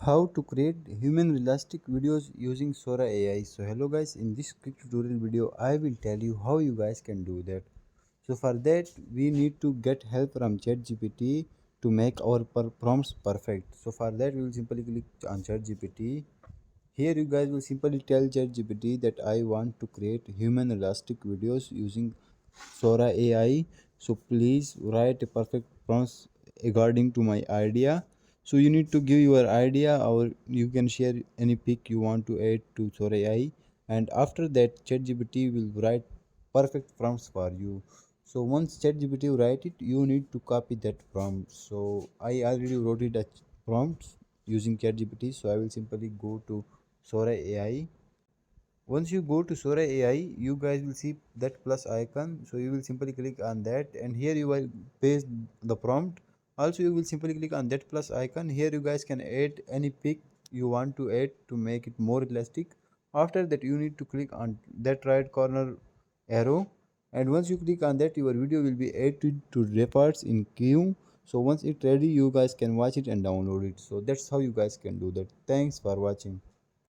How to create human realistic videos using Sora AI. So hello guys, in this quick tutorial video I will tell you how you guys can do that. So for that we need to get help from ChatGPT to make our prompts perfect. So for that we will simply click on ChatGPT. Here you guys will simply tell ChatGPT that I want to create human realistic videos using Sora AI. So please write a perfect prompt according to my idea. So you need to give your idea, or you can share any pic you want to add to Sora AI, and after that ChatGPT will write perfect prompts for you. So once ChatGPT write it, you need to copy that prompt. So I already wrote it a prompt using ChatGPT. So I will simply go to Sora AI. Once you go to Sora AI, you guys will see that plus icon. So you will simply click on that, and here you will paste the prompt. Also, you will simply click on that plus icon. Here you guys can add any pic you want to add to make it more realistic. After that, you need to click on that right corner arrow, and once you click on that, your video will be added to reports in queue. So once it's ready, you guys can watch it and download it. So that's how you guys can do that. Thanks for watching.